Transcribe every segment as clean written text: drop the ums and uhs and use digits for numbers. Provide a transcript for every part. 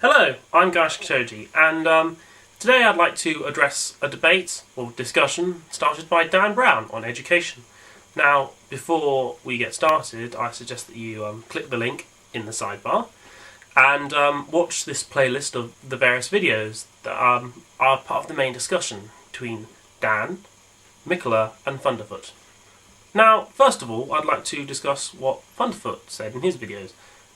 Hello, I'm Gaiash, and today I'd like to address a debate or discussion started by Dan Brown on education. Now, before we get started, I suggest that you click the link in the sidebar and watch this playlist of the various videos that are part of the main discussion between Dan, Mikola and Thunderfoot. Now, first of all, I'd like to discuss what Thunderfoot said in his videos.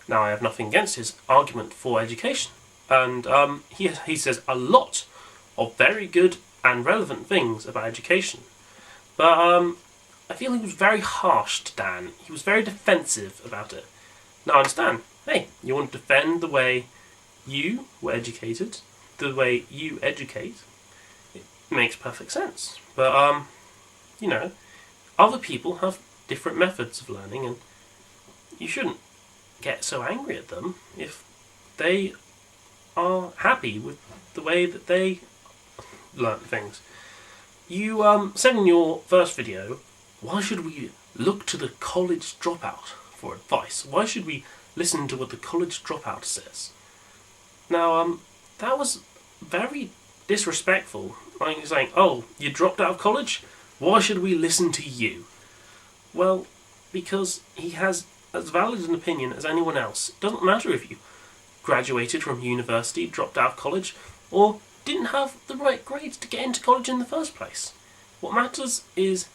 Now, I have nothing against his argument for education, and he says a lot of very good and relevant things about education. But I feel he was very harsh to Dan. He was very defensive about it. Now, I understand. Hey, you want to defend the way you were educated, the way you educate. It makes perfect sense. But, you know, other people have different methods of learning, and you shouldn't get so angry at them if they are happy with the way that they learn things. You said in your first video, why should we look to the college dropout for advice? Why should we listen to what the college dropout says? Now, that was very disrespectful. Like saying, oh, you dropped out of college? Why should we listen to you? Well, because he has as valid an opinion as anyone else. It doesn't matter if you graduated from university, dropped out of college, or didn't have the right grades to get into college in the first place. What matters is,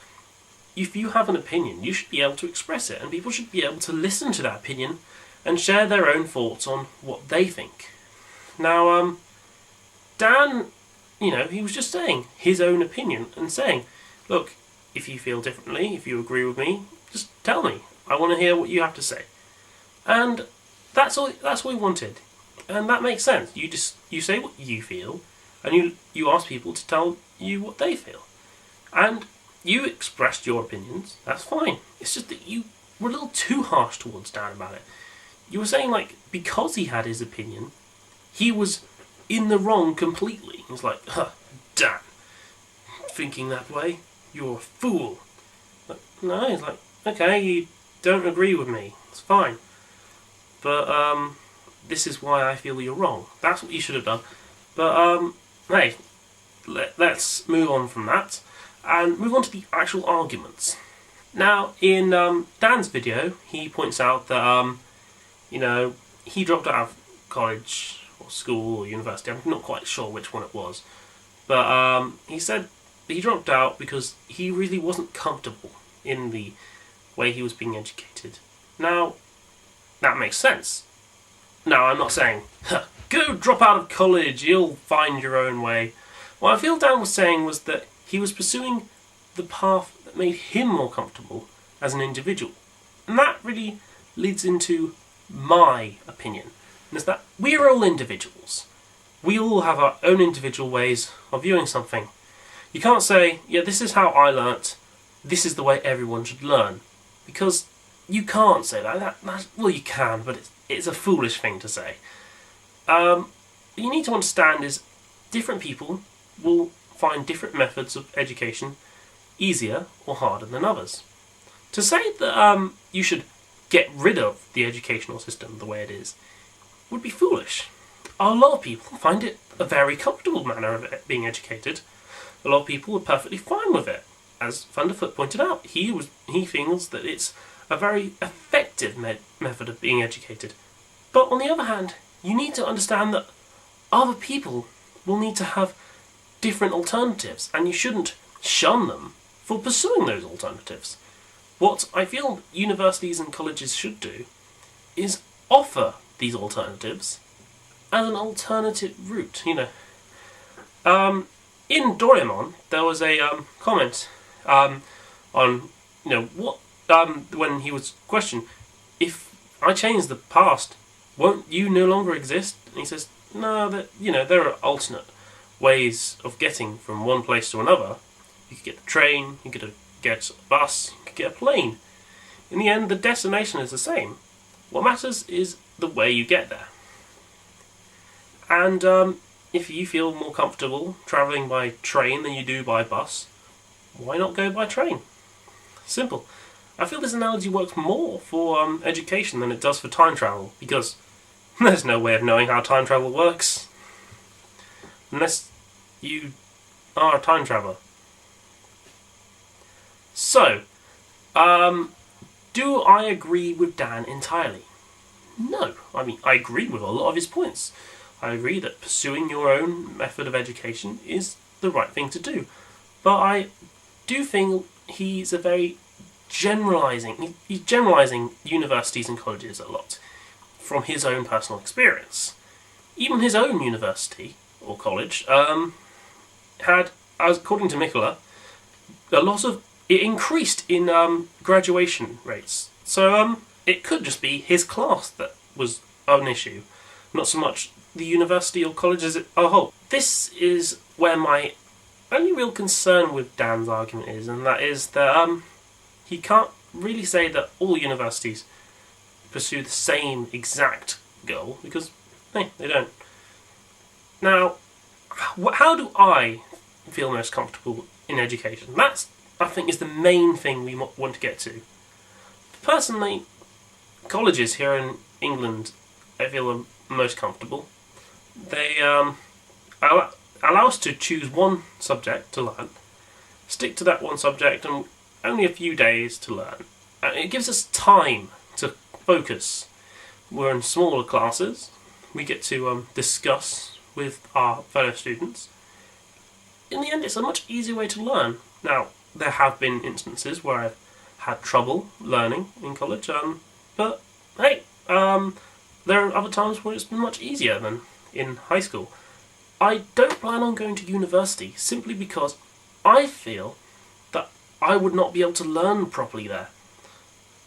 if you have an opinion, you should be able to express it, and people should be able to listen to that opinion and share their own thoughts on what they think. Now, Dan, he was just saying his own opinion and saying, look, if you feel differently, if you agree with me, just tell me. I want to hear what you have to say. And that's all we wanted. And that makes sense. You say what you feel, and you ask people to tell you what they feel. And you expressed your opinions, that's fine. It's just that you were a little too harsh towards Dan about it. You were saying, because he had his opinion, he was in the wrong completely. He was like, Dan, thinking that way, you're a fool. But no, he's like, okay, you don't agree with me, it's fine. But, this is why I feel you're wrong. That's what you should have done. But, hey, let's move on from that and move on to the actual arguments. Now, in Dan's video, he points out that, he dropped out of college or school or university. I'm not quite sure which one it was. But he said he dropped out because he really wasn't comfortable in the way he was being educated. Now, that makes sense. Now, I'm not saying, go drop out of college, you'll find your own way. What I feel Dan was saying was that he was pursuing the path that made him more comfortable as an individual. And that really leads into my opinion. And it's that we're all individuals. We all have our own individual ways of viewing something. You can't say, yeah, this is how I learnt, this is the way everyone should learn. Because you can't say that. Well, you can, but it's a foolish thing to say. What you need to understand is different people will find different methods of education easier or harder than others. To say that you should get rid of the educational system the way it is would be foolish. A lot of people find it a very comfortable manner of being educated. A lot of people are perfectly fine with it. As Thunderfoot pointed out, he feels that it's a very effective method of being educated. But on the other hand, you need to understand that other people will need to have different alternatives, and you shouldn't shun them for pursuing those alternatives. What I feel universities and colleges should do is offer these alternatives as an alternative route. In Doraemon, there was a comment on what when he was questioned, if I change the past, won't you no longer exist? And he says, no, there are alternate ways of getting from one place to another. You could get a train, you could get a bus, you could get a plane. In the end, the destination is the same. What matters is the way you get there. And if you feel more comfortable travelling by train than you do by bus, why not go by train? Simple. I feel this analogy works more for education than it does for time travel, because There's no way of knowing how time travel works. Unless you are a time traveller. So, do I agree with Dan entirely? No. I mean, I agree with a lot of his points. I agree that pursuing your own method of education is the right thing to do. But I do think he's a very generalising... He's generalising universities and colleges a lot from his own personal experience. Even his own university, or college, had, according to Mikola, it increased in graduation rates. So it could just be his class that was an issue, not so much the university or college as a whole. This is where my only real concern with Dan's argument is, and that is that he can't really say that all universities pursue the same exact goal, because they don't. Now, how do I feel most comfortable in education? That's, I think, is the main thing we want to get to. Personally, colleges here in England, I feel are most comfortable. They allow us to choose one subject to learn, stick to that one subject, and only a few days to learn. It gives us time to focus. We're in smaller classes. We get to discuss with our fellow students. In the end, it's a much easier way to learn. Now, there have been instances where I've had trouble learning in college, but hey, there are other times where it's been much easier than in high school. I don't plan on going to university simply because I feel that I would not be able to learn properly there.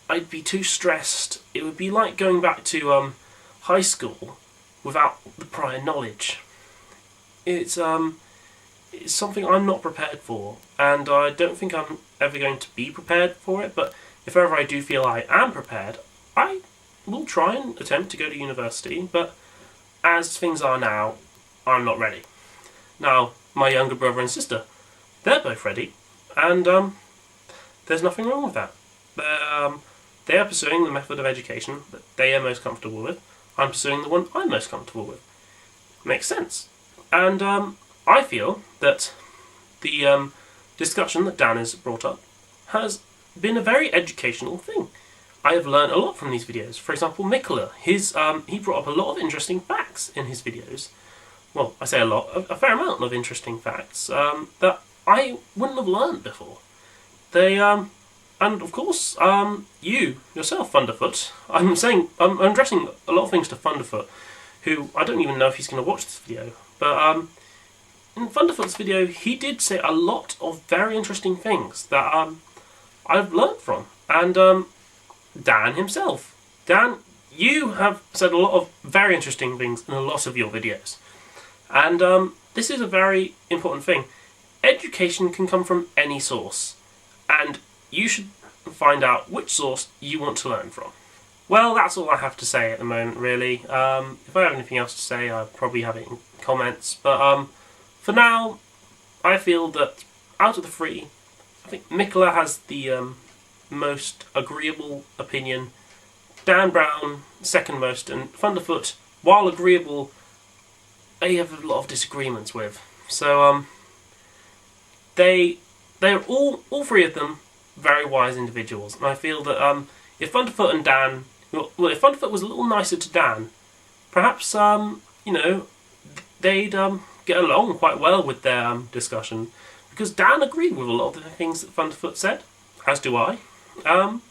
I'd be too stressed. It would be like going back to high school without the prior knowledge. It's something I'm not prepared for, and I don't think I'm ever going to be prepared for it, but if ever I do feel I am prepared, I will try and attempt to go to university, but as things are now, I'm not ready. Now, my younger brother and sister, they're both ready, and there's nothing wrong with that. They are pursuing the method of education that they are most comfortable with. I'm pursuing the one I'm most comfortable with. Makes sense. And I feel that the discussion that Dan has brought up has been a very educational thing. I have learned a lot from these videos. For example, Mikola, he brought up a lot of interesting facts in his videos. Well, I say a lot, a fair amount of interesting facts that I wouldn't have learned before. And of course, you yourself, Thunderfoot. I'm addressing a lot of things to Thunderfoot, who I don't even know if he's going to watch this video. But in Thunderfoot's video, he did say a lot of very interesting things that I've learnt from. And Dan himself. Dan, you have said a lot of very interesting things in a lot of your videos. And this is a very important thing. Education can come from any source, and you should find out which source you want to learn from. Well, that's all I have to say at the moment, really. If I have anything else to say, I'll probably have it in comments. But for now, I feel that out of the three, I think Mikola has the most agreeable opinion, Dan Brown second most, and Thunderfoot, while agreeable, I have a lot of disagreements with. So they're all three of them very wise individuals, and I feel that if Thunderfoot and Dan, well, if Thunderfoot was a little nicer to Dan, perhaps they'd get along quite well with their discussion, because Dan agreed with a lot of the things that Thunderfoot said, as do I. And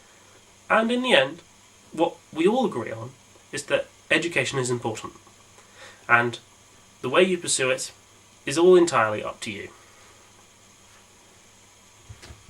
in the end, what we all agree on is that education is important, and the way you pursue it is all entirely up to you.